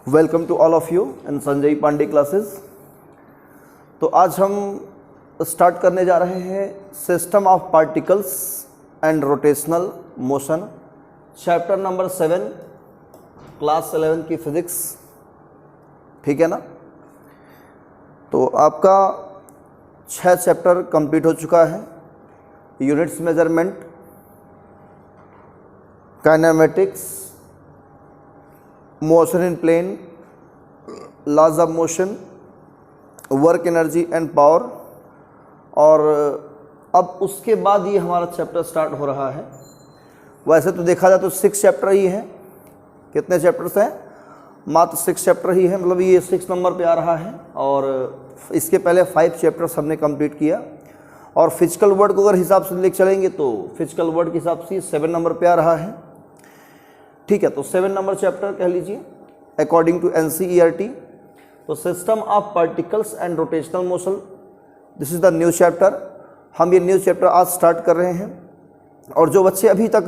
Welcome to all of you in Sanjay Pandey classes. तो आज हम स्टार्ट करने जा रहे हैं system of particles and rotational motion, chapter number 7, class 11 की फिजिक्स। ठीक है ना। तो आपका 6 चैप्टर कंप्लीट हो चुका है। Units measurement, kinematics, motion in plane, laws of motion, work energy and power, और अब उसके बाद ये हमारा चैप्टर स्टार्ट हो रहा है। वैसे तो देखा जाए तो 6 चैप्टर ही हैं। कितने चैप्टर्स हैं? मात्र 6 चैप्टर ही है, मतलब ये 6 नंबर पे आ रहा है। और इसके पहले 5 चैप्टर्स हमने कंप्लीट किया। और फिजिकल वर्ड को अगर हिसाब से लेकर चलेंगे तो फिजिकल वर्ड के हिसाब से 7 नंबर पे आ रहा है। ठीक है, तो 7 नंबर चैप्टर कह लीजिए अकॉर्डिंग टू NCERT। तो system of particles and rotational motion, this is the new chapter. हम ये न्यू चैप्टर आज स्टार्ट कर रहे हैं। और जो बच्चे अभी तक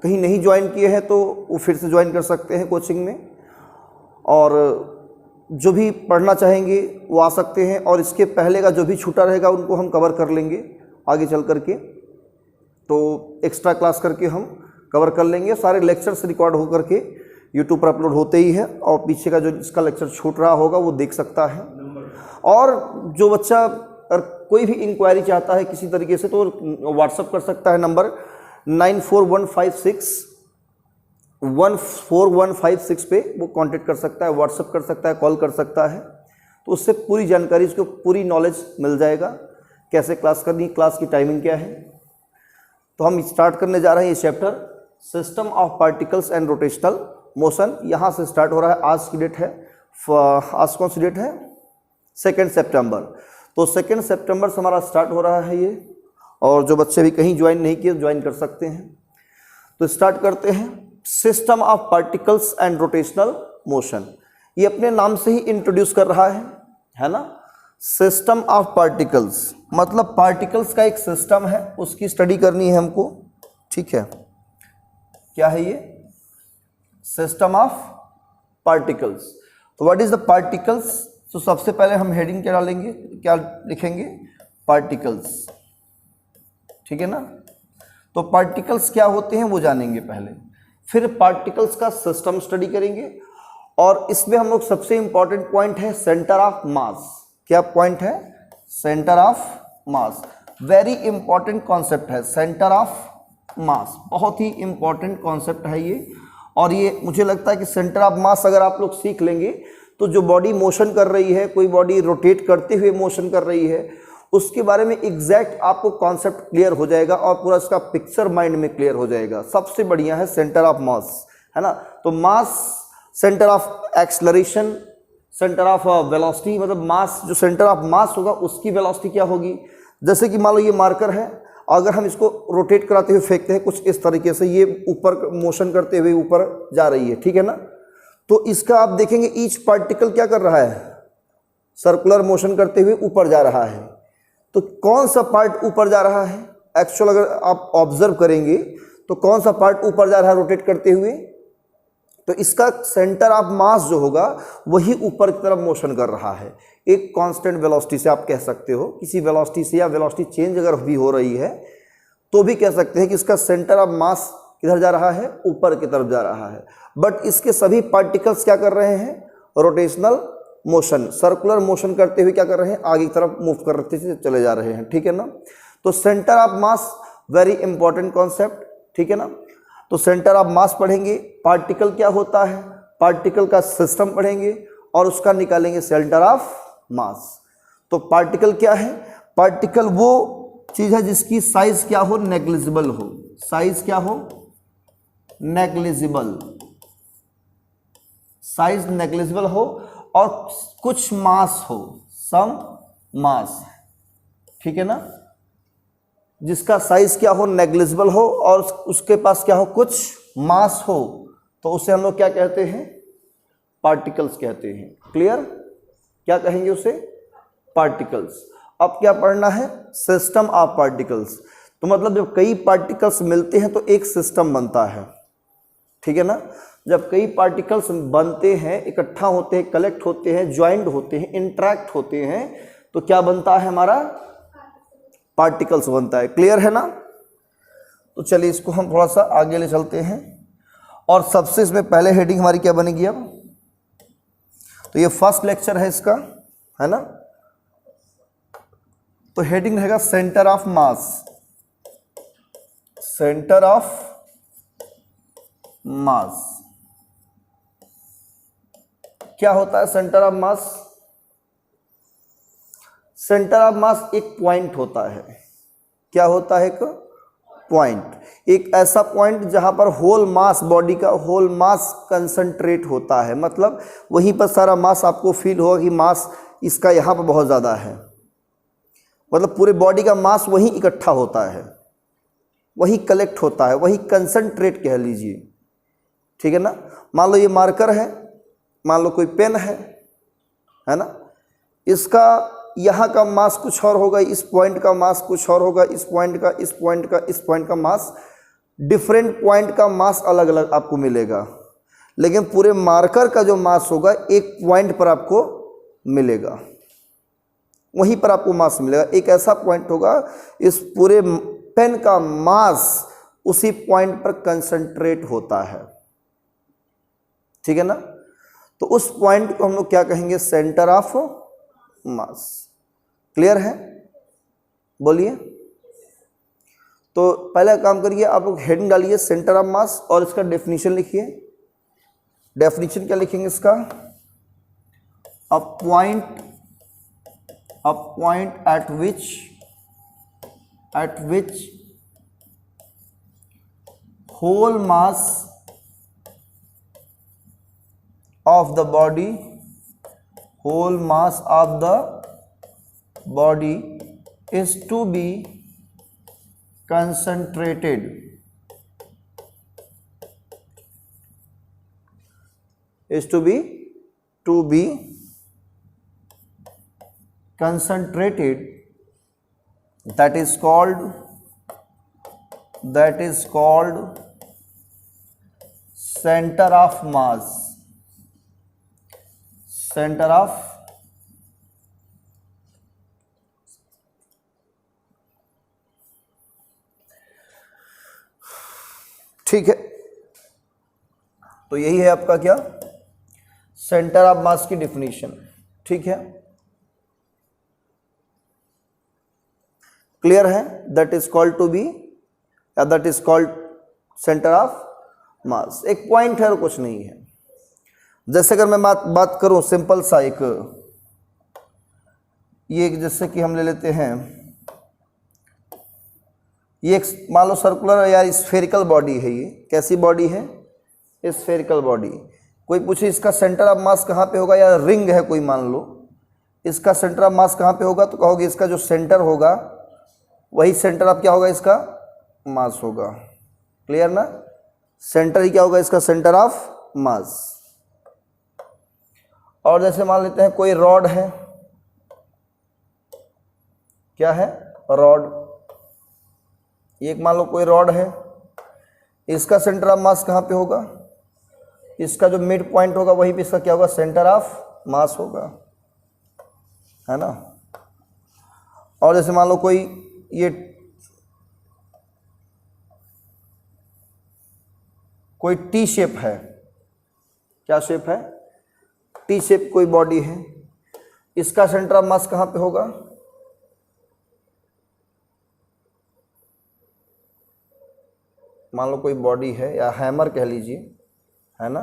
कहीं नहीं ज्वाइन किए हैं तो वो फिर से ज्वाइन कर सकते हैं कोचिंग में, और जो भी पढ़ना चाहेंगे वो आ सकते हैं। और इसके पहले का जो भी छूटा रहेगा उनको हम कवर कर लेंगे आगे चल करके। तो एक्स्ट्रा क्लास करके हम कवर कर लेंगे। सारे लेक्चर्स रिकॉर्ड होकर के यूट्यूब पर अपलोड होते ही है, और पीछे का जो जिसका लेक्चर छूट रहा होगा वो देख सकता है। और जो बच्चा अगर कोई भी इंक्वायरी चाहता है किसी तरीके से तो व्हाट्सअप कर सकता है नंबर 9415614156 पे वो कांटेक्ट कर सकता है, व्हाट्सअप कर सकता है, कॉल कर सकता है। तो उससे पूरी जानकारी, उसको पूरी नॉलेज मिल जाएगा कैसे क्लास करनी, क्लास की टाइमिंग क्या है। तो हम स्टार्ट करने जा रहे हैं ये chapter system of particles and rotational motion. यहाँ से स्टार्ट हो रहा है। आज की डेट है, आज कौन सी डेट है? 2 सितंबर। तो 2 सितंबर से हमारा स्टार्ट हो रहा है ये। और जो बच्चे भी कहीं ज्वाइन नहीं किए ज्वाइन कर सकते हैं। तो स्टार्ट करते हैं system of particles and rotational motion. ये अपने नाम से ही इंट्रोड्यूस कर रहा है ना। सिस्टम ऑफ पार्टिकल्स मतलब पार्टिकल्स का एक सिस्टम है, उसकी स्टडी करनी है हमको। ठीक है, क्या है ये? System of particles. तो व्हाट इज द पार्टिकल्स? तो सबसे पहले हम हेडिंग क्या डालेंगे, क्या लिखेंगे? पार्टिकल्स। ठीक है ना। तो पार्टिकल्स क्या होते हैं वो जानेंगे पहले, फिर पार्टिकल्स का सिस्टम स्टडी करेंगे। और इसमें हम लोग सबसे इंपॉर्टेंट पॉइंट है सेंटर ऑफ मास। क्या पॉइंट है? Centre of mass. Very important concept है सेंटर ऑफ मास, बहुत ही इंपॉर्टेंट कॉन्सेप्ट है ये। और ये मुझे लगता है कि सेंटर ऑफ मास अगर आप लोग सीख लेंगे तो जो बॉडी मोशन कर रही है, कोई बॉडी रोटेट करते हुए मोशन कर रही है, उसके बारे में एग्जैक्ट आपको कॉन्सेप्ट क्लियर हो जाएगा और पूरा इसका पिक्चर माइंड में क्लियर हो जाएगा। सबसे बढ़िया है सेंटर ऑफ मास, है ना। तो mass, centre of acceleration, centre of velocity, मतलब मास, जो सेंटर ऑफ मास होगा उसकी वेलोसिटी क्या होगी। जैसे कि मान लो ये मार्कर है, अगर हम इसको रोटेट कराते हुए फेंकते हैं कुछ इस तरीके से, ये ऊपर मोशन करते हुए ऊपर जा रही है। ठीक है ना। तो इसका आप देखेंगे ईच पार्टिकल क्या कर रहा है? सर्कुलर मोशन करते हुए ऊपर जा रहा है। तो कौन सा पार्ट ऊपर जा रहा है एक्चुअल, अगर आप ऑब्जर्व करेंगे तो कौन सा पार्ट ऊपर जा रहा है रोटेट करते हुए? तो इसका सेंटर ऑफ मास जो होगा वही ऊपर की तरफ मोशन कर रहा है, एक कांस्टेंट वेलोसिटी से आप कह सकते हो। किसी वेलोसिटी से या वेलोसिटी चेंज अगर भी हो रही है तो भी कह सकते हैं कि इसका सेंटर ऑफ मास किधर जा रहा है? ऊपर की तरफ जा रहा है। बट इसके सभी पार्टिकल्स क्या कर रहे हैं? रोटेशनल मोशन, सर्कुलर मोशन करते हुए क्या कर रहे हैं? आगे की तरफ मूव करते चले जा रहे हैं। ठीक है ना। तो centre of mass vary important concept. ठीक है ना। तो सेंटर ऑफ मास पढ़ेंगे, पार्टिकल क्या होता है, पार्टिकल का सिस्टम पढ़ेंगे और उसका निकालेंगे सेंटर ऑफ मास। तो पार्टिकल क्या है? पार्टिकल वो चीज है जिसकी साइज क्या हो? नेग्लिजिबल हो। साइज क्या हो? नेग्लिजिबल। साइज नेग्लिजिबल हो और कुछ मास हो, सम मास। ठीक है ना। जिसका साइज क्या हो? नेग्लिजिबल हो और उसके पास क्या हो? कुछ मास हो, तो उसे हम लोग क्या कहते हैं? पार्टिकल्स कहते हैं। क्लियर? क्या कहेंगे उसे? पार्टिकल्स। अब क्या पढ़ना है? System of particles. तो मतलब जब कई पार्टिकल्स मिलते हैं तो एक सिस्टम बनता है। ठीक है ना। जब कई पार्टिकल्स बनते हैं, इकट्ठा होते हैं, कलेक्ट होते हैं, ज्वाइंट होते हैं, इंटरैक्ट होते हैं, तो क्या बनता है हमारा, पार्टिकल्स बनता है। क्लियर है ना। तो चलिए इसको हम थोड़ा सा आगे ले चलते हैं, और सबसे इसमें पहले हेडिंग हमारी क्या बनेगी अब, तो ये फर्स्ट लेक्चर है इसका, है ना। तो हेडिंग रहेगा centre of mass, centre of मास। क्या होता है centre of mass? Centre of mass एक पॉइंट होता है। क्या होता है? एक पॉइंट, एक ऐसा पॉइंट जहां पर होल मास, बॉडी का होल मास कंसंट्रेट होता है। मतलब वहीं पर सारा मास आपको फील होगा कि मास इसका यहां पर बहुत ज़्यादा है। मतलब पूरे बॉडी का मास वहीं इकट्ठा होता है, वहीं कलेक्ट होता है, वहीं कंसंट्रेट कह लीजिए, ठीक है ना। मान लो ये मार्कर है, मान लो कोई पेन है ना, इसका यहाँ का मास कुछ और होगा, इस पॉइंट का मास कुछ और होगा, इस पॉइंट का, इस पॉइंट का, इस पॉइंट का मास, डिफरेंट पॉइंट का मास अलग अलग आपको मिलेगा। लेकिन पूरे मार्कर का जो मास होगा एक पॉइंट पर आपको मिलेगा, वहीं पर आपको मास मिलेगा। एक ऐसा पॉइंट होगा, इस पूरे पेन का मास उसी पॉइंट पर कंसंट्रेट होता है, ठीक है ना। तो उस पॉइंट को हम लोग क्या कहेंगे? Centre of mass. क्लियर है? बोलिए। तो पहला काम करिए, आप लोग हेडिंग डालिए सेंटर ऑफ मास और इसका डेफिनेशन लिखिए। डेफिनेशन क्या लिखेंगे इसका? A point at which whole mass of the body is to be concentrated that is called center of mass. Centre of, ठीक है। तो यही है आपका क्या, सेंटर ऑफ मास की डिफिनीशन, ठीक है। क्लियर है? That is called to be, या that is called centre of mass. एक पॉइंट है और कुछ नहीं है। जैसे अगर मैं बात करूं सिंपल सा, ये जैसे कि हम ले लेते हैं, ये एक मान लो सर्कुलर या स्फेरिकल बॉडी है। ये कैसी बॉडी है? Spherical body. कोई पूछे इसका सेंटर ऑफ मास कहाँ पे होगा, या रिंग है कोई, मान लो इसका सेंटर ऑफ मास कहाँ पे होगा, तो कहोगे इसका जो सेंटर होगा वही सेंटर ऑफ क्या होगा, इसका मास होगा। क्लियर ना? सेंटर ही क्या होगा, इसका सेंटर ऑफ मास। और जैसे मान लेते हैं कोई रॉड है, क्या है, रॉड। एक मान लो कोई रॉड है, इसका सेंटर ऑफ मास कहाँ पे होगा, इसका जो मिड पॉइंट होगा वहीं पे इसका क्या होगा, सेंटर ऑफ मास होगा, है ना। और जैसे मान लो कोई ये कोई टी शेप है, क्या शेप है, टी शेप कोई बॉडी है, इसका सेंटर ऑफ मास कहाँ पे होगा, मान लो कोई बॉडी है या हैमर कह लीजिए, है ना।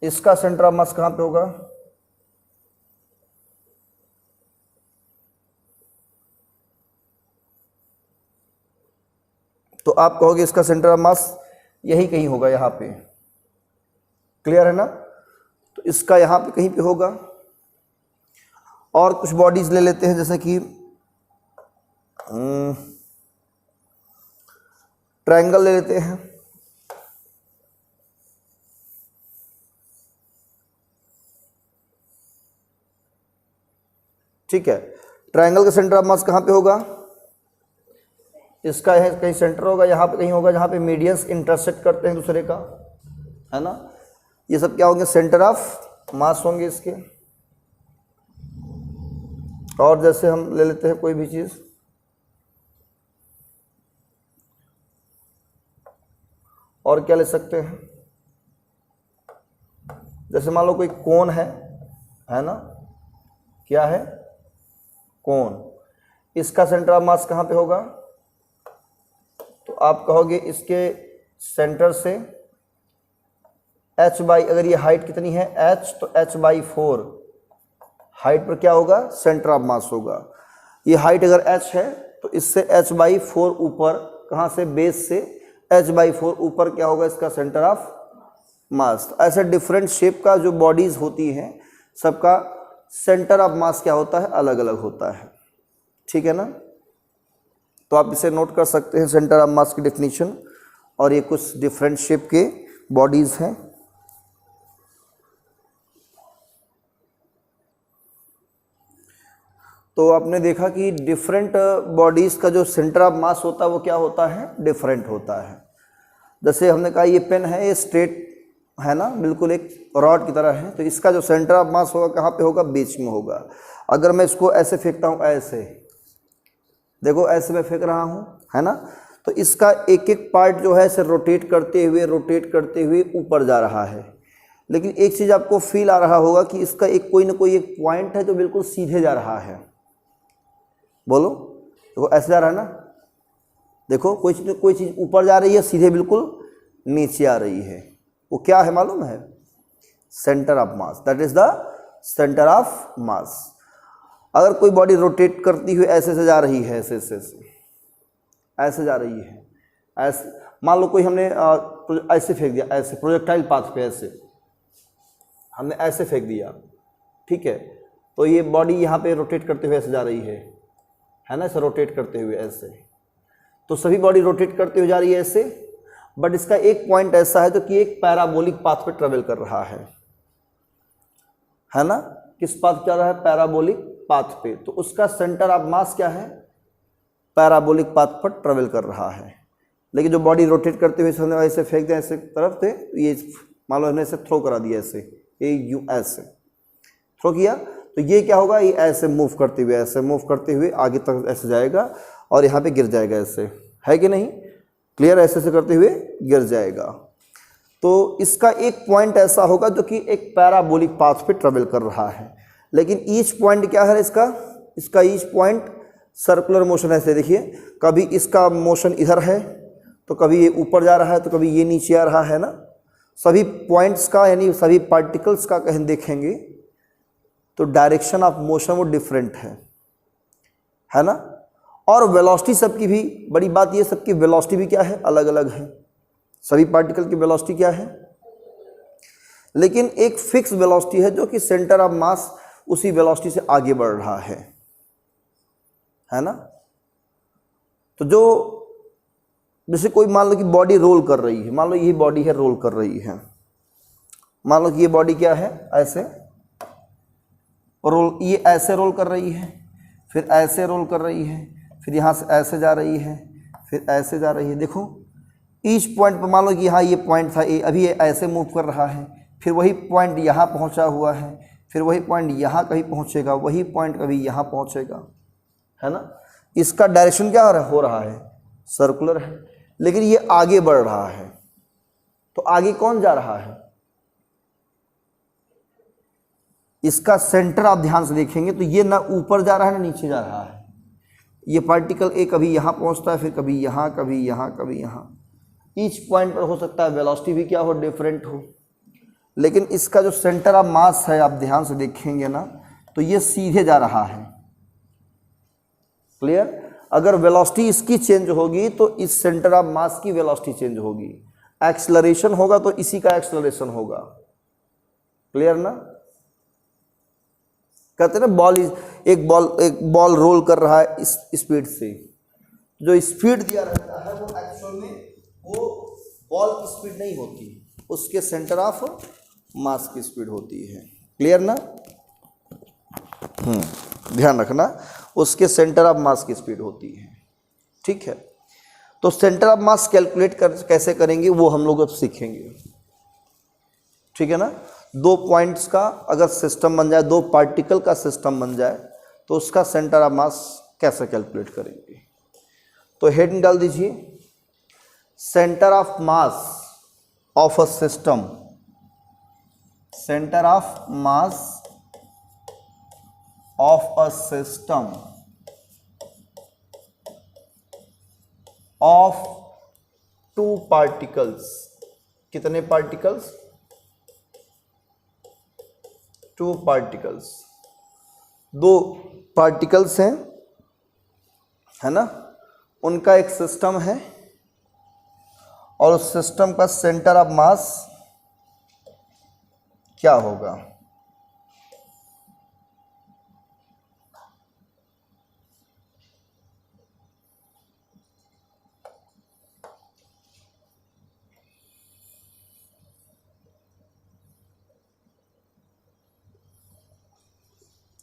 इसका सेंटर ऑफ मास कहाँ पे होगा, तो आप कहोगे इसका सेंटर ऑफ मास यही कहीं होगा, यहाँ पे। क्लियर है ना? तो इसका यहाँ पे कहीं पे होगा। और कुछ बॉडीज ले लेते हैं, जैसे कि ट्रायंगल ले लेते हैं। ठीक है, ट्रायंगल का सेंटर ऑफ मास कहाँ पे होगा, इसका है कहीं सेंटर होगा, यहाँ पे कहीं होगा जहाँ पे मीडियंस इंटरसेक्ट करते हैं दूसरे का, है ना। ये सब क्या होंगे, सेंटर ऑफ मास होंगे इसके। और जैसे हम ले लेते हैं कोई भी चीज़, और क्या ले सकते हैं, जैसे मान लो कोई कोन है ना, क्या है, कोन। इसका सेंटर ऑफ मास कहाँ पे होगा, तो आप कहोगे इसके सेंटर से h बाई, अगर ये हाइट कितनी है h, तो h/4 हाइट पर क्या होगा, सेंटर ऑफ मास होगा। ये हाइट अगर h है तो इससे h/4 ऊपर, कहाँ से, बेस से h/4 ऊपर क्या होगा इसका सेंटर ऑफ मास। तो ऐसे डिफरेंट शेप का जो बॉडीज होती हैं सबका सेंटर ऑफ मास क्या होता है, अलग अलग होता है, ठीक है ना। तो आप इसे नोट कर सकते हैं, सेंटर ऑफ मास की डेफिनेशन। और ये कुछ डिफरेंट शेप के बॉडीज हैं। तो आपने देखा कि डिफरेंट बॉडीज़ का जो सेंटर ऑफ मास होता है वो क्या होता है, डिफरेंट होता है। जैसे हमने कहा ये पेन है, ये स्ट्रेट है ना, बिल्कुल एक रॉड की तरह है, तो इसका जो सेंटर ऑफ मास होगा कहाँ पे होगा, बीच में होगा। अगर मैं इसको ऐसे फेंकता हूँ, ऐसे देखो, ऐसे मैं फेंक रहा हूँ, है ना, तो इसका एक एक पार्ट जो है इसे रोटेट करते हुए ऊपर जा रहा है। लेकिन एक चीज़ आपको फील आ रहा होगा कि इसका एक कोई ना कोई एक पॉइंट है जो बिल्कुल सीधे जा रहा है। बोलो, देखो ऐसे जा रहा है ना, देखो कोई चीज़ ऊपर जा रही है, सीधे बिल्कुल नीचे आ रही है। वो क्या है मालूम है, centre of mass, that is the centre of मास। अगर कोई बॉडी रोटेट करती हुई ऐसे से जा रही है, ऐसे जा रही है, ऐसे मान लो कोई हमने ऐसे फेंक दिया, ऐसे प्रोजेक्टाइल पाथ पे ऐसे हमने ऐसे फेंक दिया, ठीक है, तो ये बॉडी यहाँ पे रोटेट करते हुए ऐसे जा रही है ना, ऐसे रोटेट करते हुए ऐसे। तो सभी बॉडी रोटेट करते हुए जा रही है ऐसे, बट इसका एक पॉइंट ऐसा है जो कि एक पैराबोलिक पाथ पे ट्रेवल कर रहा है ना। किस पाथ चल रहा है, पैराबोलिक पाथ पे। तो उसका सेंटर ऑफ मास क्या है, पैराबोलिक पाथ पर ट्रेवल कर रहा है। लेकिन जो बॉडी रोटेट करते हुए हमने ऐसे फेंक दिया ऐसे तरफ से, ये मान लो हमने ऐसे थ्रो करा दिया, ऐसे ये यूं ऐसे थ्रो किया, तो ये क्या होगा, ये ऐसे मूव करते हुए आगे तक ऐसे जाएगा और यहाँ पे गिर जाएगा, ऐसे है कि नहीं, क्लियर, ऐसे करते हुए गिर जाएगा। तो इसका एक पॉइंट ऐसा होगा जो कि एक पैराबोलिक पाथ पे ट्रेवल कर रहा है। लेकिन ईच पॉइंट क्या है इसका ईच पॉइंट सर्कुलर मोशन है। ऐसे देखिए, कभी इसका मोशन इधर है तो कभी ये ऊपर जा रहा है तो कभी ये नीचे आ रहा है ना। सभी पॉइंट्स का यानी सभी पार्टिकल्स का कहीं देखेंगे तो डायरेक्शन ऑफ मोशन वो डिफरेंट है ना। और वेलोसिटी सबकी भी बड़ी बात ये, सबकी वेलोसिटी भी क्या है, अलग अलग है। सभी पार्टिकल की वेलोसिटी क्या है, लेकिन एक फिक्स वेलोसिटी है जो कि सेंटर ऑफ मास उसी वेलोसिटी से आगे बढ़ रहा है ना। तो जो जैसे कोई मान लो कि बॉडी रोल कर रही है, मान लो ये बॉडी है रोल कर रही है, मान लो कि ये बॉडी क्या है, ऐसे रोल, ये ऐसे रोल कर रही है, फिर ऐसे रोल कर रही है, फिर यहाँ से ऐसे जा रही है, फिर ऐसे जा रही है। देखो ईच पॉइंट पर मान लो कि हाँ ये पॉइंट था, ये अभी ये ऐसे मूव कर रहा है, फिर वही पॉइंट यहाँ पहुँचा हुआ है, फिर वही पॉइंट यहाँ कहीं पहुँचेगा, वही पॉइंट कभी यहाँ पहुँचेगा, है ना। इसका डायरेक्शन क्या हो रहा है, सर्कुलर है, लेकिन ये आगे बढ़ रहा है। तो आगे कौन जा रहा है, इसका सेंटर आप ध्यान से देखेंगे तो ये ना ऊपर जा रहा है ना नीचे जा रहा है। ये पार्टिकल ए कभी यहाँ पहुँचता है, फिर कभी यहाँ, कभी यहाँ, कभी यहाँ। ईच पॉइंट पर हो सकता है वेलोसिटी भी क्या हो, डिफरेंट हो, लेकिन इसका जो सेंटर ऑफ मास है आप ध्यान से देखेंगे ना तो ये सीधे जा रहा है। क्लियर। अगर वेलोसिटी इसकी चेंज होगी तो इस सेंटर ऑफ मास की वेलोसिटी चेंज होगी। एक्सेलरेशन होगा तो इसी का एक्सेलरेशन होगा। क्लियर ना। कहते हैं ना एक बॉल रोल कर रहा है इस स्पीड से, जो स्पीड दिया रहता है वो एक्चुअल में वो बॉल की स्पीड नहीं होती, उसके सेंटर ऑफ मास की स्पीड होती है। क्लियर ना। ध्यान रखना, उसके सेंटर ऑफ मास की स्पीड होती है। ठीक है। तो सेंटर ऑफ मास कैलकुलेट कैसे करेंगे वो हम लोग अब सीखेंगे, ठीक है ना। 2 पॉइंट्स का अगर सिस्टम बन जाए, 2 पार्टिकल का सिस्टम बन जाए, तो उसका सेंटर ऑफ मास कैसे कैलकुलेट करेंगे। तो हेडिंग डाल दीजिए, centre of mass of a system, centre of mass of a system of 2 particles. कितने पार्टिकल्स? 2 पार्टिकल्स। 2 पार्टिकल्स हैं, है ना, उनका एक सिस्टम है और उस सिस्टम का सेंटर ऑफ मास क्या होगा।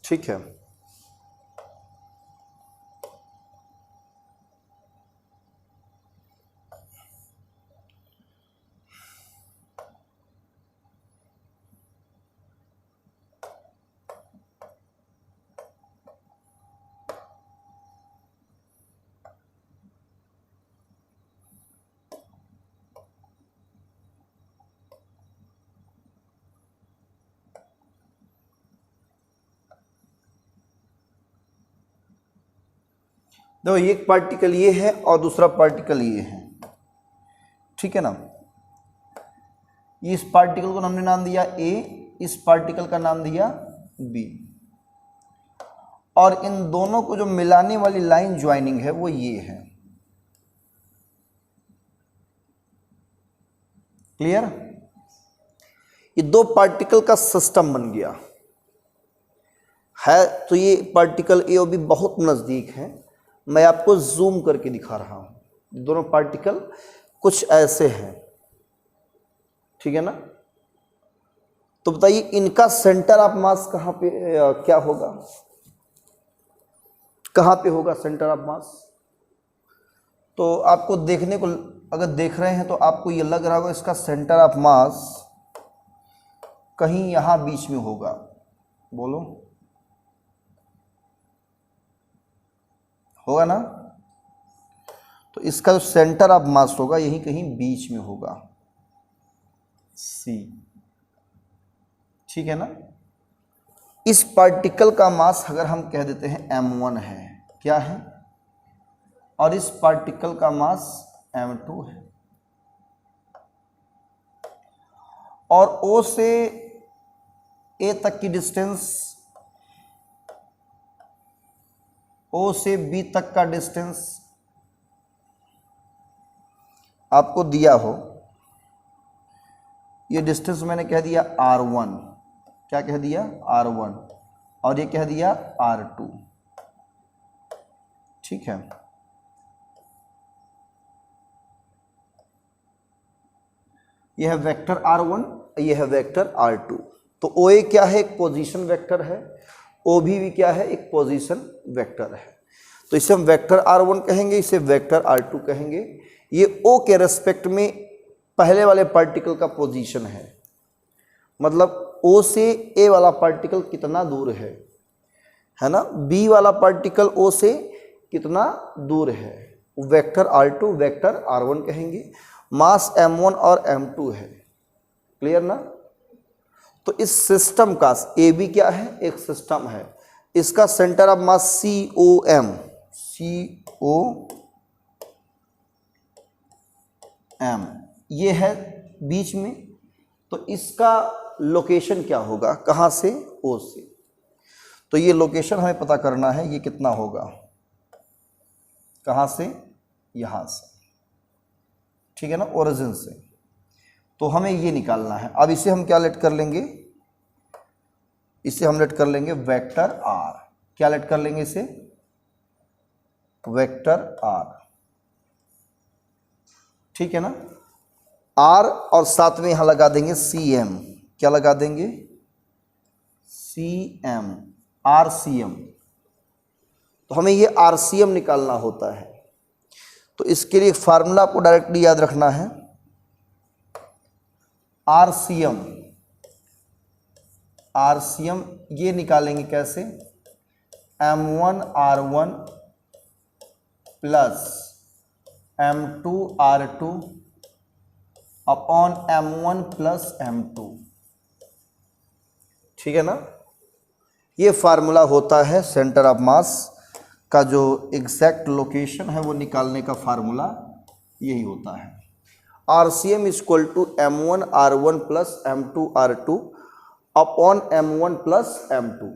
ठीक है, देखो एक पार्टिकल ये है और दूसरा पार्टिकल ये है, ठीक है ना। इस पार्टिकल को हमने नाम दिया ए, इस पार्टिकल का नाम दिया बी, और इन दोनों को जो मिलाने वाली लाइन ज्वाइनिंग है वो ये है। क्लियर? ये 2 पार्टिकल का सिस्टम बन गया है। तो ये पार्टिकल ए और बी बहुत नज़दीक है, मैं आपको जूम करके दिखा रहा हूं। दोनों पार्टिकल कुछ ऐसे हैं, ठीक है ना। तो बताइए इनका सेंटर ऑफ मास कहाँ पे क्या होगा, कहाँ पे होगा सेंटर ऑफ मास। तो आपको देखने को, अगर देख रहे हैं तो आपको ये लग रहा होगा इसका सेंटर ऑफ मास कहीं यहाँ बीच में होगा। बोलो, होगा ना। तो इसका जो सेंटर ऑफ मास होगा यही कहीं बीच में होगा, सी, ठीक है ना। इस पार्टिकल का मास अगर हम कह देते हैं m1 है, क्या है, और इस पार्टिकल का मास m2 है, और O से A तक की डिस्टेंस, O से B तक का डिस्टेंस आपको दिया हो, ये डिस्टेंस मैंने कह दिया r1, क्या कह दिया r1, और ये कह दिया r2, ठीक है। यह है वेक्टर r1, यह है वेक्टर r2। तो OA क्या है, एक पोजीशन वेक्टर है, OB भी क्या है, एक पोजीशन वेक्टर है। तो इसे हम वेक्टर r1 कहेंगे, इसे वेक्टर r2 कहेंगे। ये O के रेस्पेक्ट में पहले वाले पार्टिकल का पोजीशन है, मतलब O से A वाला पार्टिकल कितना दूर है ना, B वाला पार्टिकल O से कितना दूर है, वेक्टर r2 वेक्टर r1 कहेंगे। मास m1 और m2 है, क्लियर ना। तो इस सिस्टम का AB क्या है, एक सिस्टम है, इसका सेंटर ऑफ मास COM ये है बीच में। तो इसका लोकेशन क्या होगा, कहाँ से, O से। तो ये लोकेशन हमें पता करना है, ये कितना होगा, कहाँ से, यहाँ से, ठीक है ना, ओरिजिन से। तो हमें ये निकालना है। अब इसे हम क्या लेट कर लेंगे, इसे हम लेट कर लेंगे वेक्टर R। क्या लेट कर लेंगे इसे, वेक्टर R, ठीक है ना। R और साथ में यहां लगा देंगे CM, क्या लगा देंगे, CM, RCM। तो हमें ये RCM निकालना होता है। तो इसके लिए फार्मूला आपको डायरेक्टली याद रखना है, आरसीएम। आरसीएम ये निकालेंगे कैसे, M1R1 plus M2R2 upon M1 plus M2, ठीक है ना। ये फार्मूला होता है सेंटर ऑफ मास का, जो एग्जैक्ट लोकेशन है वो निकालने का फार्मूला यही होता है। RCM equal to M1R1 plus M2R2 upon M1 plus M2।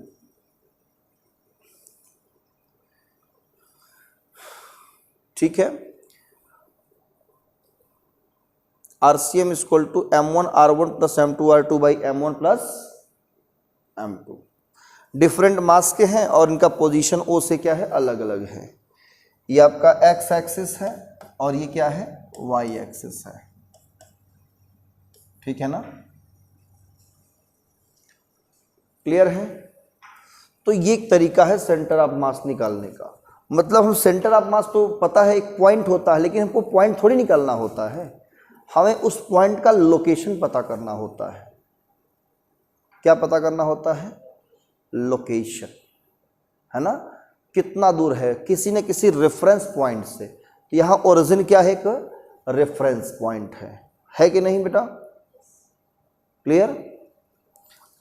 ठीक है, RCM equal to M1R1 plus M2R2 by M1 plus M2। Different mass के हैं और इनका पोजीशन O से क्या है, अलग अलग है। ये आपका X एक्सिस है और ये क्या है, Y एक्सिस है, ठीक है ना, क्लियर है। तो ये एक तरीका है सेंटर ऑफ मास निकालने का। मतलब हम सेंटर ऑफ मास तो पता है एक पॉइंट होता है, लेकिन हमको पॉइंट थोड़ी निकालना होता है, हमें उस पॉइंट का लोकेशन पता करना होता है। क्या पता करना होता है, लोकेशन, है ना, कितना दूर है किसी न किसी रेफरेंस पॉइंट से। तो यहाँ ओरिजिन क्या है, एक रेफरेंस पॉइंट है कि नहीं बेटा, क्लियर।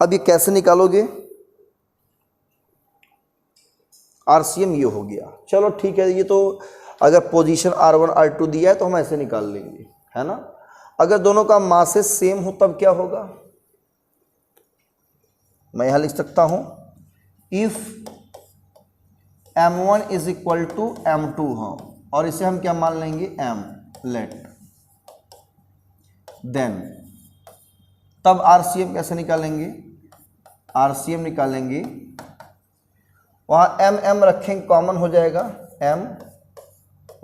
अब ये कैसे निकालोगे, आरसीएम ये हो गया, चलो ठीक है। ये तो अगर पोजीशन R1 R2 दिया है तो हम ऐसे निकाल लेंगे, है ना। अगर दोनों का मासेस सेम हो तब क्या होगा, मैं यहां लिख सकता हूं, if M1 is equal to M2 हो, और इसे हम क्या मान लेंगे, M, लेट, देन तब RCM कैसे निकालेंगे, RCM निकालेंगे, वहां M रखेंगे, कॉमन हो जाएगा, M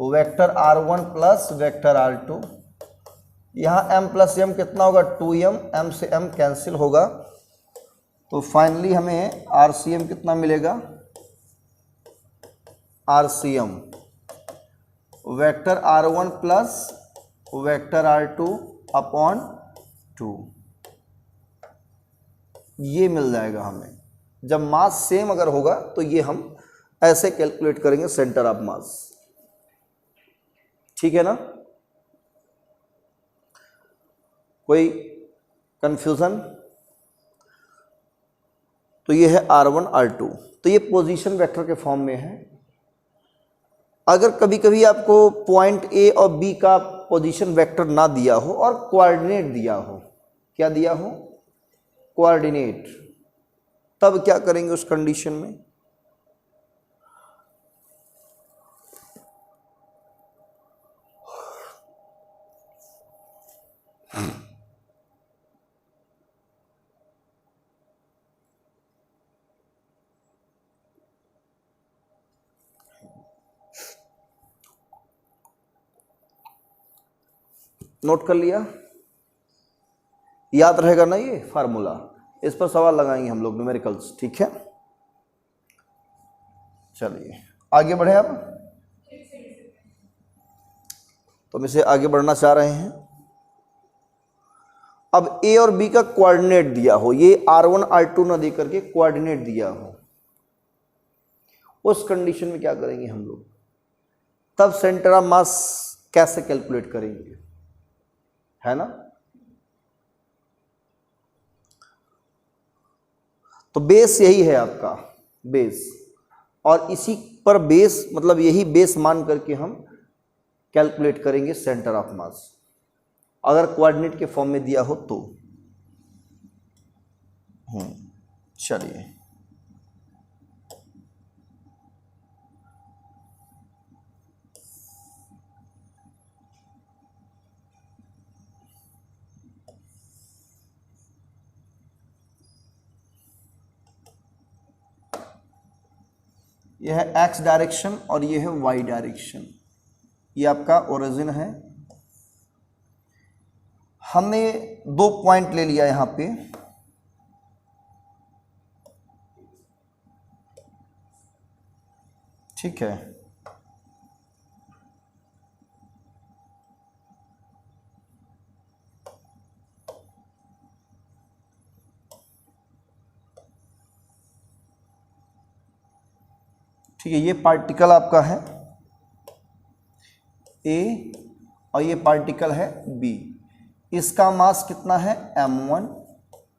vector R1 plus vector R2, यहाँ M प्लस M कितना होगा, 2M, M से M कैंसिल होगा, तो फाइनली हमें RCM कितना मिलेगा, RCM vector R1 plus vector R2 upon 2, ये मिल जाएगा हमें। जब मास सेम अगर होगा तो ये हम ऐसे कैलकुलेट करेंगे सेंटर ऑफ मास, ठीक है ना। कोई कंफ्यूजन, तो ये है R1 R2, तो ये पोजीशन वेक्टर के फॉर्म में है। अगर कभी कभी आपको पॉइंट A और B का पोजीशन वेक्टर ना दिया हो और कोऑर्डिनेट दिया हो, क्या दिया हो, कोऑर्डिनेट, तब क्या करेंगे उस कंडीशन में, नोट कर लिया, याद रहेगा ना ये फार्मूला, इस पर सवाल लगाएंगे हम लोग न्यूमेरिकल्स, ठीक है। चलिए आगे बढ़े, अब तो हम इसे आगे बढ़ना चाह रहे हैं। अब ए और बी का कोऑर्डिनेट दिया हो, ये R1 R2 ना दे करके कोऑर्डिनेट दिया हो, उस कंडीशन में क्या करेंगे हम लोग, तब सेंटर ऑफ मास कैसे कैलकुलेट करेंगे, है ना। तो बेस यही है आपका, बेस, और इसी पर बेस, मतलब यही बेस मान करके हम कैलकुलेट करेंगे सेंटर ऑफ मास, अगर कोऑर्डिनेट के फॉर्म में दिया हो तो। चलिए यह है एक्स डायरेक्शन और ये है वाई डायरेक्शन, ये आपका ओरिजिन है। हमने 2 पॉइंट ले लिया यहाँ पे, ठीक है। ठीक है, ये पार्टिकल आपका है ए और ये पार्टिकल है बी। इसका मास कितना है m1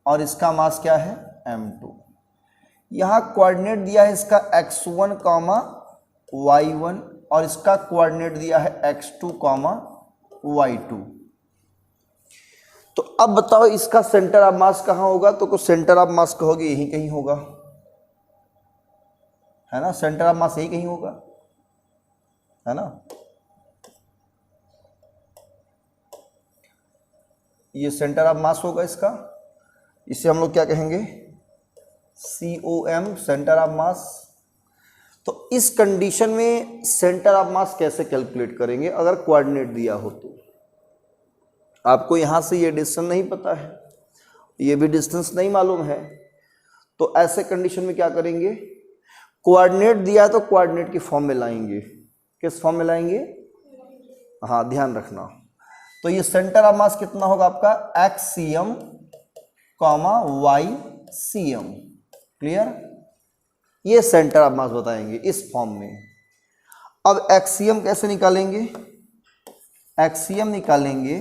और इसका मास क्या है m2। यहाँ कोऑर्डिनेट दिया है इसका x1, y1 और इसका कोऑर्डिनेट दिया है x2, y2। तो अब बताओ इसका सेंटर ऑफ मास कहाँ होगा, तो कुछ सेंटर ऑफ मास कहोगे यहीं कहीं होगा, है ना, सेंटर ऑफ मास यही कहीं होगा, है ना। ये सेंटर ऑफ मास होगा इसका, इसे हम लोग क्या कहेंगे COM, सेंटर ऑफ मास। तो इस कंडीशन में सेंटर ऑफ मास कैसे कैलकुलेट करेंगे अगर कोऑर्डिनेट दिया हो तो। आपको यहाँ से ये डिस्टेंस नहीं पता है, ये भी डिस्टेंस नहीं मालूम है, तो ऐसे कंडीशन में क्या करेंगे, कोऑर्डिनेट दिया है तो कोऑर्डिनेट की फॉर्म में लाएंगे। किस फॉर्म में लाएंगे, हाँ ध्यान रखना। तो ये सेंटर ऑफ मास कितना होगा आपका XCM, YCM, क्लियर। ये सेंटर ऑफ मास बताएंगे इस फॉर्म में। अब XCM कैसे निकालेंगे, XCM निकालेंगे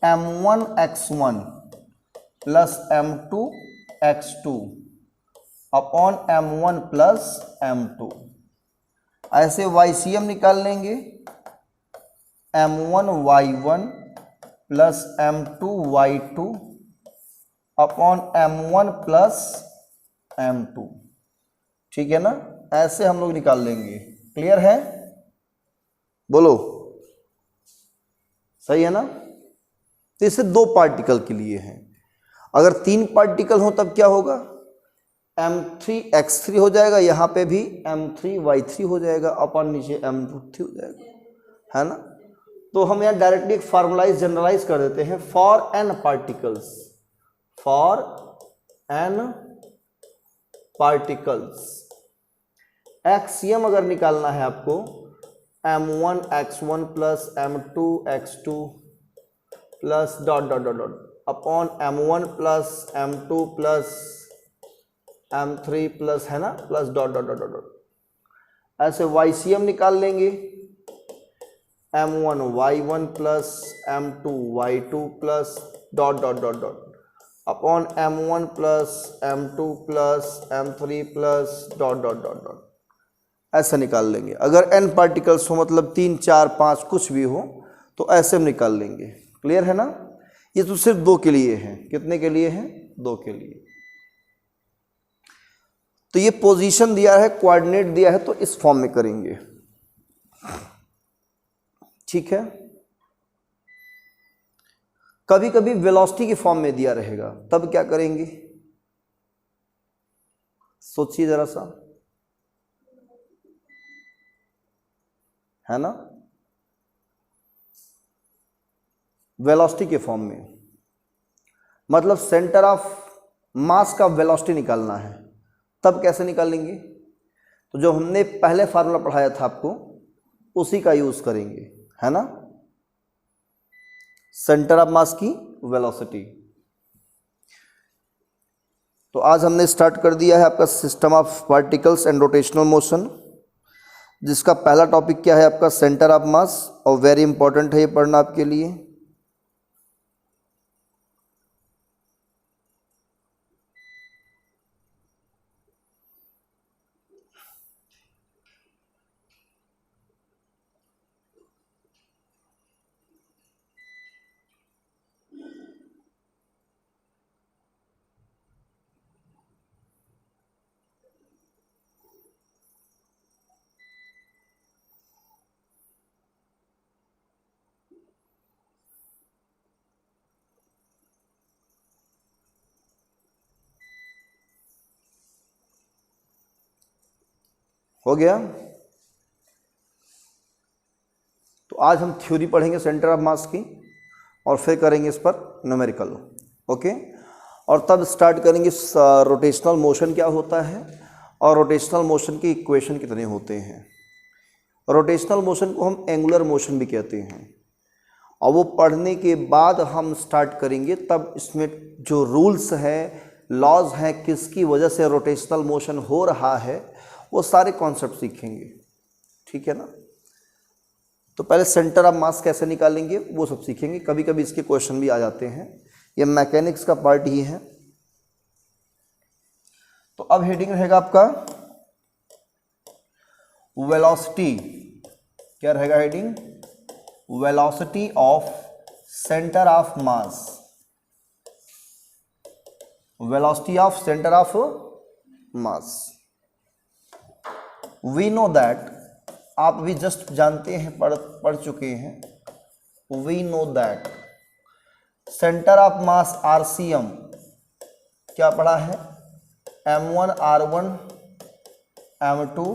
m1x1 plus m2x2 upon m1 plus m2। ऐसे YCM निकाल लेंगे m1y1 plus m2y2 upon m1 plus m2, ठीक है ना। ऐसे हम लोग निकाल लेंगे, क्लियर है, बोलो सही है ना। तो इसे दो पार्टिकल के लिए है, अगर तीन पार्टिकल हो तब क्या होगा, m3x3 हो जाएगा, यहाँ पे भी m3y3 हो जाएगा, अपॉन नीचे m2 हो जाएगा, है ना। तो हम यहाँ डायरेक्टली एक फार्मलाइज जनरलाइज कर देते हैं, for n particles, for n particles XCM अगर निकालना है आपको m1x1 plus m2x2 plus dot dot dot dot upon m1 plus m2 plus m3 plus, है ना, plus dot dot dot dot. ऐसे YCM निकाल लेंगे m1y1 plus m2y2 plus dot dot dot dot upon m1 plus m2 plus m3 plus dot dot dot dot. ऐसे निकाल लेंगे। अगर n particles हो, मतलब 3 4 5 कुछ भी हो, तो ऐसे हम निकाल लेंगे, क्लियर है ना। ये तो सिर्फ दो के लिए है, कितने के लिए है, दो के लिए। तो ये पोजीशन दिया है, कोऑर्डिनेट दिया है, तो इस फॉर्म में करेंगे, ठीक है। कभी कभी वेलोसिटी की फॉर्म में दिया रहेगा, तब क्या करेंगे, सोचिए जरा सा, है ना। वेलोसिटी के फॉर्म में, मतलब सेंटर ऑफ मास का वेलोसिटी निकालना है, तब कैसे निकालेंगे, तो जो हमने पहले फार्मूला पढ़ाया था आपको उसी का यूज करेंगे, है ना, सेंटर ऑफ मास की वेलोसिटी। तो आज हमने स्टार्ट कर दिया है आपका system of particles and rotational motion, जिसका पहला टॉपिक क्या है आपका सेंटर ऑफ मास, और वेरी इंपॉर्टेंट है ये पढ़ना आपके लिए। हो गया। तो आज हम थ्योरी पढ़ेंगे सेंटर ऑफ मास की, और फिर करेंगे इस पर न्यूमेरिकल, ओके। और तब स्टार्ट करेंगे रोटेशनल मोशन क्या होता है और रोटेशनल मोशन की इक्वेशन कितने होते हैं। रोटेशनल मोशन को हम एंगुलर मोशन भी कहते हैं, और वो पढ़ने के बाद हम स्टार्ट करेंगे, तब इसमें जो रूल्स हैं, लॉज हैं, किसकी वजह से रोटेशनल मोशन हो रहा है, वो सारे कॉन्सेप्ट सीखेंगे, ठीक है ना। तो पहले सेंटर ऑफ मास कैसे निकालेंगे वो सब सीखेंगे, कभी कभी इसके क्वेश्चन भी आ जाते हैं, ये मैकेनिक्स का पार्ट ही है। तो अब हेडिंग रहेगा आपका वेलोसिटी, क्या रहेगा heading, velocity of centre of mass, velocity of centre of mass. We know that, आप भी जस्ट जानते हैं, पढ़ चुके हैं, we know that centre of mass RCM क्या पढ़ा है, M1 R1 M2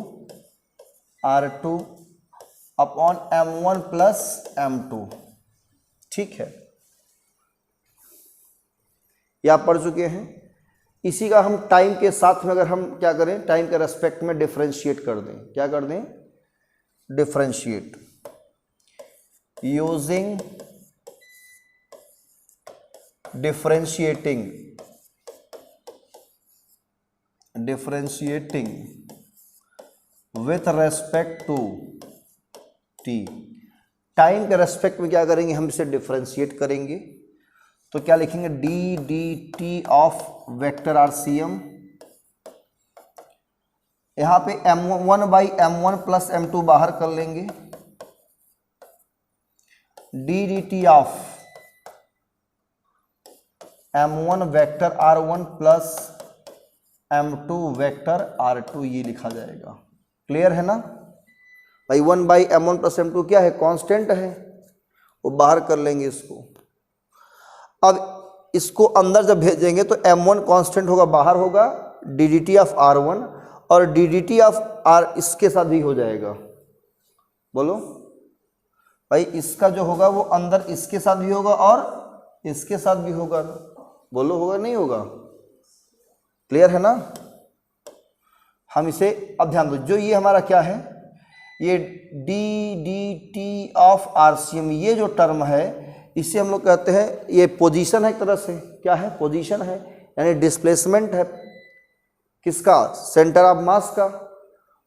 R2 upon M1 plus M2, ठीक है, ये आप पढ़ चुके हैं। इसी का हम टाइम के साथ में अगर हम क्या करें, टाइम के रेस्पेक्ट में डिफरेंशिएट कर दें, क्या कर दें, differentiate using differentiating with respect to T, time के रेस्पेक्ट में क्या करेंगे, हम इसे डिफरेंशिएट करेंगे। तो क्या लिखेंगे, D D T of vector RCM, यहां पे M1 by M1 plus M2 बाहर कर लेंगे, D D T of M1 vector R1 plus M2 vector R2, ये लिखा जाएगा। क्लियर है ना भाई, 1 बाई M1 प्लस M2 क्या है, कांस्टेंट है, वो बाहर कर लेंगे इसको। अब इसको अंदर जब भेजेंगे तो M1 कांस्टेंट होगा, बाहर होगा, DDT ऑफ R1 और DDT ऑफ R इसके साथ भी हो जाएगा। बोलो भाई, इसका जो होगा वो अंदर इसके साथ भी होगा और इसके साथ भी होगा, बोलो होगा नहीं होगा, क्लियर है ना। हम इसे अब ध्यान दो, जो ये हमारा क्या है, ये DDT ऑफ RCM, ये जो टर्म है इसे हम लोग कहते हैं, ये पोजीशन है एक तरह से, क्या है, पोजीशन है, यानी डिस्प्लेसमेंट है किसका, सेंटर ऑफ मास का,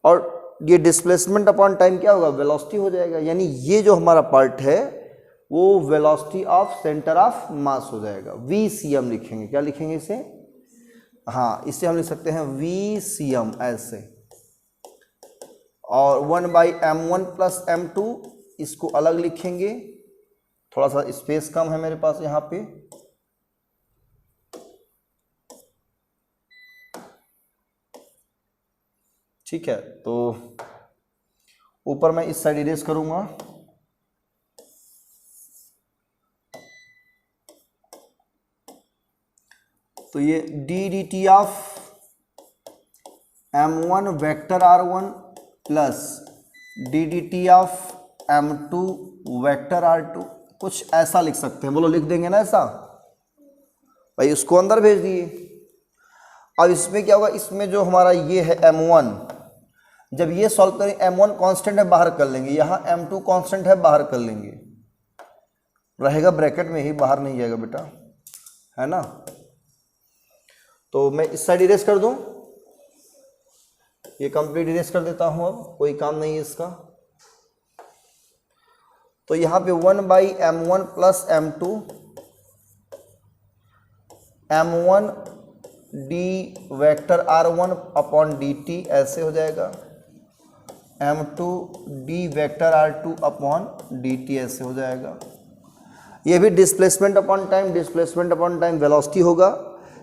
और ये डिस्प्लेसमेंट अपॉन टाइम क्या होगा, वेलोसिटी हो जाएगा। यानी ये जो हमारा पार्ट है वो वेलोसिटी ऑफ सेंटर ऑफ मास हो जाएगा, VCM लिखेंगे, क्या लिखेंगे इसे, हाँ इसे हम लिख सकते हैं VCM ऐसे, और 1 बाई M1 प्लस M2 इसको अलग लिखेंगे, थोड़ा सा स्पेस कम है मेरे पास यहाँ पे, ठीक है। तो ऊपर मैं इस साइड इरेज करूंगा, तो ये DDT of M1 vector R1 plus DDT of M2 vector R2, कुछ ऐसा लिख सकते हैं, बोलो लिख देंगे ना ऐसा भाई, उसको अंदर भेज दिए। अब इसमें क्या होगा, इसमें जो हमारा ये है M1, जब ये सॉल्व करें M1 कांस्टेंट है, बाहर कर लेंगे, यहाँ M2 कांस्टेंट है, बाहर कर लेंगे, रहेगा ब्रैकेट में ही, बाहर नहीं जाएगा बेटा, है ना। तो मैं इस साइड इरेज कर दूं, ये कंप्लीट इरेज कर देता हूं, अब कोई काम नहीं है इसका। तो यहाँ पे 1 by M1 plus M2, M1 D vector R1 upon DT ऐसे हो जाएगा, M2 D vector R2 upon DT ऐसे हो जाएगा। ये भी displacement upon time, displacement upon time velocity होगा,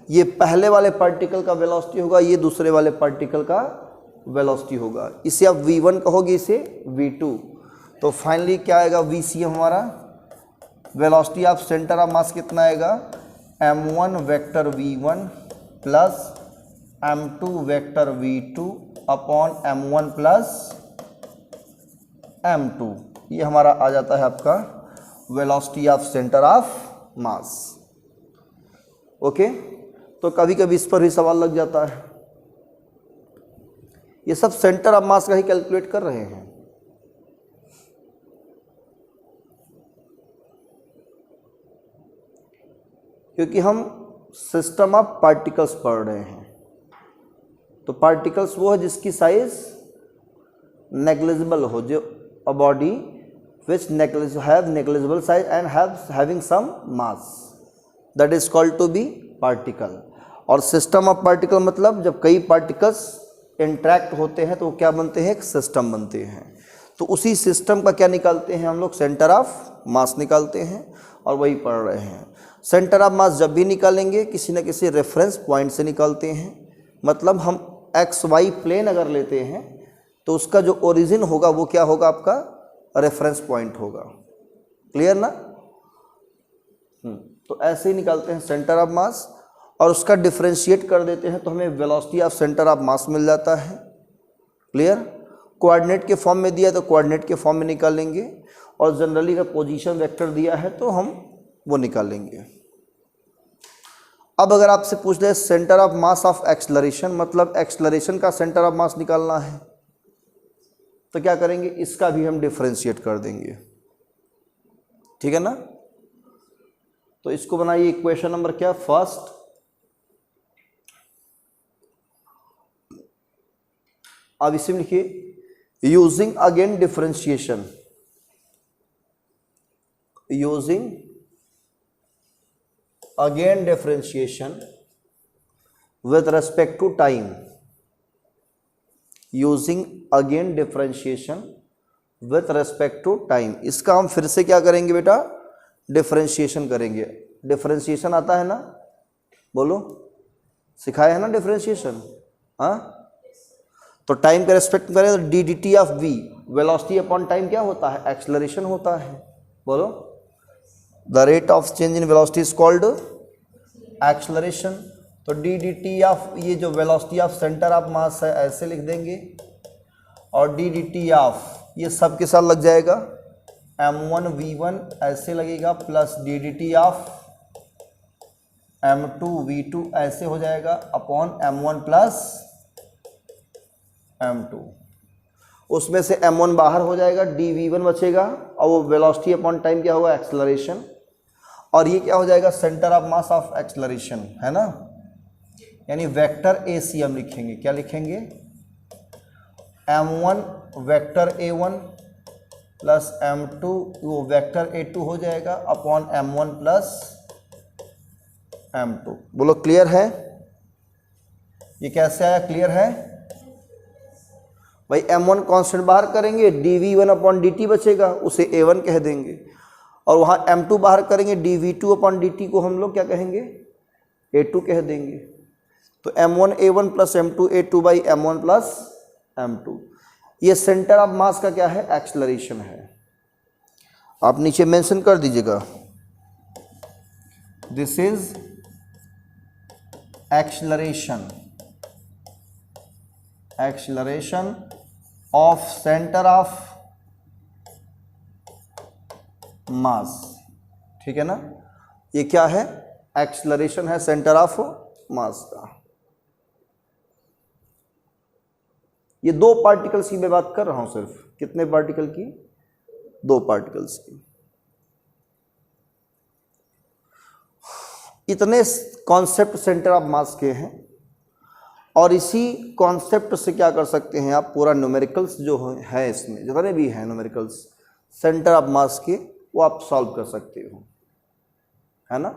ये पहले वाले पार्टिकल का वेलोसिटी होगा, ये दूसरे वाले पार्टिकल का वेलोसिटी होगा, इसे आप V1 कहोगे, इसे V2। तो फाइनली क्या आएगा, VCM हमारा, velocity of centre of mass कितना आएगा, M1 vector V1 plus M2 vector V2 upon M1 plus M2, ये हमारा आ जाता है आपका velocity of centre of mass. Okay, तो कभी कभी इस पर भी सवाल लग जाता है, ये सब सेंटर ऑफ मास का ही कैलकुलेट कर रहे हैं। क्योंकि हम सिस्टम ऑफ पार्टिकल्स पढ़ रहे हैं, तो पार्टिकल्स वो है जिसकी साइज नेग्लिजिबल हो, जो a body which have negligible size and having some mass, that is called to be particle. और सिस्टम ऑफ पार्टिकल मतलब जब कई पार्टिकल्स इंटरेक्ट होते हैं तो वो क्या बनते हैं, एक सिस्टम बनते हैं। तो उसी सिस्टम का क्या निकालते हैं हम लोग, सेंटर ऑफ मास निकालते हैं, और वही पढ़ रहे हैं। सेंटर ऑफ मास जब भी निकालेंगे किसी न किसी रेफरेंस पॉइंट से निकालते हैं। मतलब हम एक्स वाई प्लेन अगर लेते हैं तो उसका जो ओरिजिन होगा वो क्या होगा, आपका रेफरेंस पॉइंट होगा। क्लियर ना? तो ऐसे ही निकालते हैं सेंटर ऑफ मास, और उसका डिफरेंशिएट कर देते हैं तो हमें velocity of centre of mass मिल जाता है। क्लियर? कोऑर्डिनेट के फॉर्म में दिया तो कोऑर्डिनेट के फॉर्म में निकालेंगे, और जनरली अगर पोजीशन वेक्टर दिया है तो हम वो निकालेंगे। अब अगर आपसे पूछ ले centre of mass of acceleration, मतलब एक्सलरेशन का सेंटर ऑफ मास निकालना है, तो क्या करेंगे, इसका भी हम डिफरेंशिएट कर देंगे। ठीक है ना? तो इसको बनाइए इक्वेशन नंबर क्या, फर्स्ट। अब इसे लिखिए using again differentiation, using again differentiation with respect to time, using again differentiation with respect to time। इसका हम फिर से क्या करेंगे बेटा, डिफरेंशिएशन करेंगे। डिफरेंशिएशन आता है ना, बोलो, सिखाया है ना डिफरेंशिएशन? हाँ, तो टाइम का रेस्पेक्ट करें तो D D T of V, velocity upon time क्या होता है, एक्सलरेशन होता है। बोलो, the rate of change in velocity is called acceleration. तो डी डी टी ऑफ, ये जो velocity of centre of mass है ऐसे लिख देंगे, और डी डी टी ऑफ ये सब के साथ लग जाएगा m1 v1 ऐसे लगेगा, plus D D T of m2 v2 ऐसे हो जाएगा, अपॉन m1 प्लस m2। उसमें से m1 बाहर हो जाएगा, dv1 बचेगा, और वो वेलोसिटी अपॉन टाइम क्या होगा, एक्सलरेशन। और ये क्या हो जाएगा, centre of mass of acceleration, है ना? यानी वेक्टर ए सी हम लिखेंगे। क्या लिखेंगे, m1 vector a1 plus m2 वो वेक्टर a2 हो जाएगा, अपॉन m1 प्लस m2। बोलो क्लियर है? ये कैसे आया, क्लियर है भाई? m1 कांस्टेंट बाहर करेंगे, dv1 अपॉन dt बचेगा, उसे a1 कह देंगे, और वहाँ m2 बाहर करेंगे, dv2 अपॉन dt को हम लोग क्या कहेंगे, a2 कह देंगे। तो m1 a1 plus m2 a2 by m1 plus m2। ये सेंटर ऑफ मास का क्या है, एक्सलरेशन है। आप नीचे मेंशन कर दीजिएगा, this is acceleration, acceleration of centre of मास। ठीक है ना? ये क्या है, एक्सलरेशन है सेंटर ऑफ मास का। ये दो पार्टिकल्स की मैं बात कर रहा हूं, सिर्फ कितने पार्टिकल की, दो पार्टिकल्स की। इतने कॉन्सेप्ट सेंटर ऑफ मास के हैं, और इसी कॉन्सेप्ट से क्या कर सकते हैं आप, पूरा न्यूमेरिकल्स जो है इसमें जितने भी हैं न्यूमेरिकल्स सेंटर ऑफ मास के, वो आप सॉल्व कर सकते हो, है ना?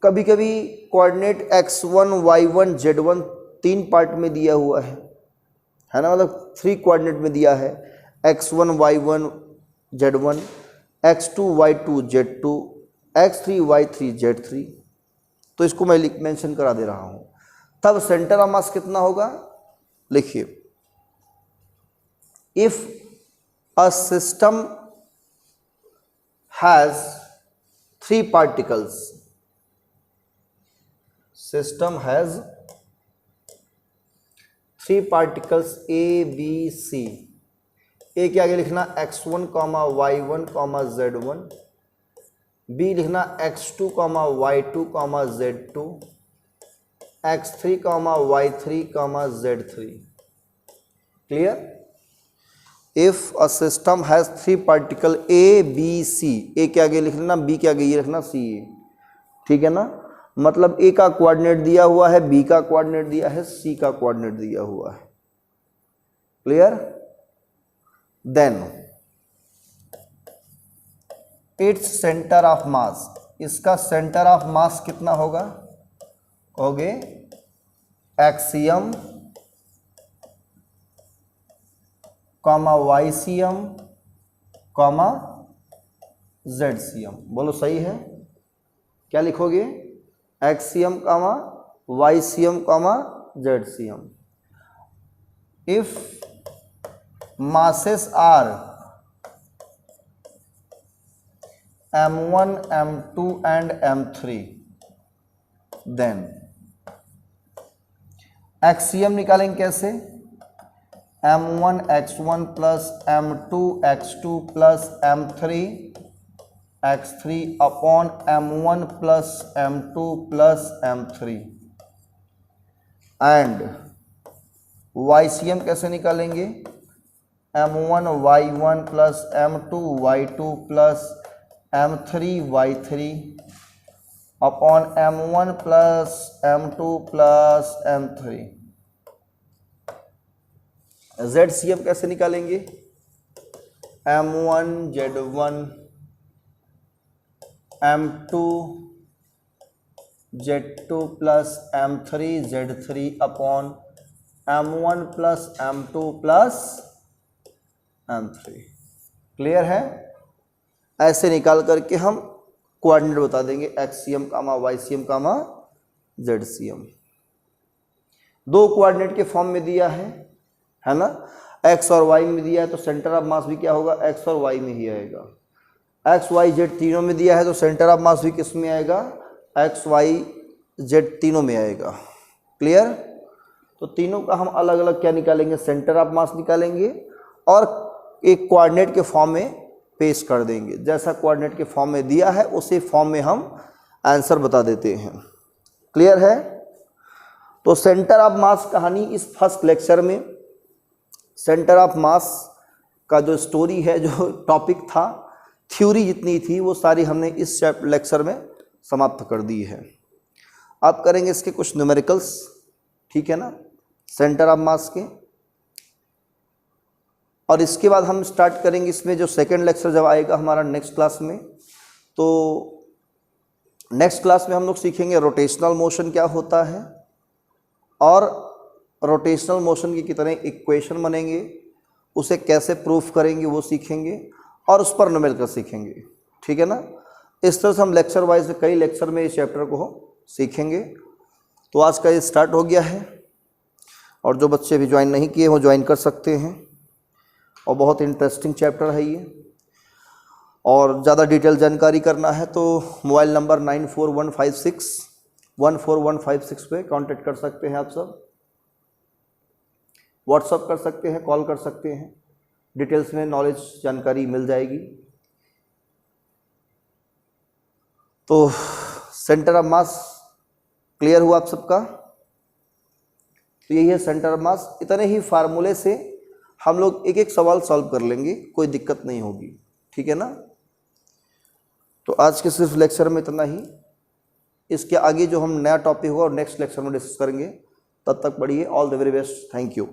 कभी कभी कोऑर्डिनेट x1 y1 z1 तीन पार्ट में दिया हुआ है ना? मतलब 3 कोऑर्डिनेट में दिया है, x1 y1 z1, x2 y2 z2, x3 y3 z3। तो इसको मैं मेंशन करा दे रहा हूँ। तब सेंटर ऑफ मास कितना होगा, लिखिए, if a system has 3 particles, system has 3 particles A B C। ए के आगे लिखना x1 y1 z1, बी लिखना x2 y2 z2, x3 y3 z3। Clear? If a system has 3 particle A B C, ए के आगे लिखना, बी के आगे ये लिखना C। ठीक है ना? मतलब ए का कोऑर्डिनेट दिया हुआ है, बी का कोऑर्डिनेट दिया है, सी का कोऑर्डिनेट दिया हुआ है। Clear? Then it's centre of mass, इसका सेंटर ऑफ मास कितना होगा? कहोगे XCM comma YCM comma ZCM. बोलो सही है? क्या लिखोगे? XCM comma YCM comma ZCM. If masses are m1 m2 and m3 then XCM निकालेंगे कैसे? m1 x1 plus m2 x2 plus m3 x3 upon m1 plus m2 plus m3 and YCM कैसे निकालेंगे? m1 y1 plus m2 y2 plus m3 y3 upon m1 plus m2 plus m3। ZCM कैसे निकालेंगे? m1 z1 m2 z2 plus m3 z3 upon m1 plus m2 plus m3। Clear है? ऐसे निकाल करके हम coordinate बता देंगे एक्सियम कामा YCM कामा जेडसीएम। दो कोऑर्डिनेट के फॉर्म में दिया है ना? एक्स और वाई में दिया है तो सेंटर ऑफ मास भी क्या होगा? एक्स और वाई में ही आएगा। एक्स वाई जेड तीनों में दिया है तो सेंटर ऑफ मास भी किस में आएगा? एक्स वाई जेड तीनों में आएगा। क्लियर? तो तीनों का हम अलग अलग क्या निकालेंगे? सेंटर ऑफ मास निकालेंगे और एक कोऑर्डिनेट के फॉर्म में पेश कर देंगे। जैसा कोऑर्डिनेट के फॉर्म में दिया है उसी फॉर्म में हम आंसर बता देते हैं। क्लियर है? तो सेंटर ऑफ मास कहानी इस फर्स्ट लेक्चर में, सेंटर ऑफ मास का जो स्टोरी है, जो टॉपिक था, थ्योरी जितनी थी वो सारी हमने इस लेक्चर में समाप्त कर दी है। अब करेंगे इसके कुछ न्यूमेरिकल्स, ठीक है ना, सेंटर ऑफ मास के। और इसके बाद हम स्टार्ट करेंगे इसमें जो सेकेंड लेक्चर जब आएगा हमारा नेक्स्ट क्लास में, तो नेक्स्ट क्लास में हम लोग सीखेंगे रोटेशनल मोशन क्या होता है और रोटेशनल मोशन के कितने इक्वेशन बनेंगे, उसे कैसे प्रूफ करेंगे वो सीखेंगे और उस पर न्यूमेरिकल सीखेंगे। ठीक है ना? इस तरह से हम लेक्चर वाइज कई लेक्चर में इस चैप्टर को सीखेंगे। तो आज का ये स्टार्ट हो गया है और जो बच्चे अभी ज्वाइन नहीं किए वो ज्वाइन कर सकते हैं और बहुत इंटरेस्टिंग चैप्टर है ये। और ज़्यादा डिटेल जानकारी करना है तो मोबाइल नंबर 9415614156 पे कांटेक्ट कर सकते हैं आप सब, व्हाट्सअप कर सकते हैं, कॉल कर सकते हैं, डिटेल्स में नॉलेज जानकारी मिल जाएगी। तो सेंटर ऑफ मास क्लियर हुआ आप सबका? तो यही है सेंटर ऑफ मास। इतने ही फार्मूले से हम लोग एक एक सवाल सॉल्व कर लेंगे, कोई दिक्कत नहीं होगी। ठीक है ना? तो आज के सिर्फ लेक्चर में इतना ही। इसके आगे जो हम नया टॉपिक होगा और नेक्स्ट लेक्चर में डिस्कस करेंगे। तब तक पढ़िए। All the very best. Thank you.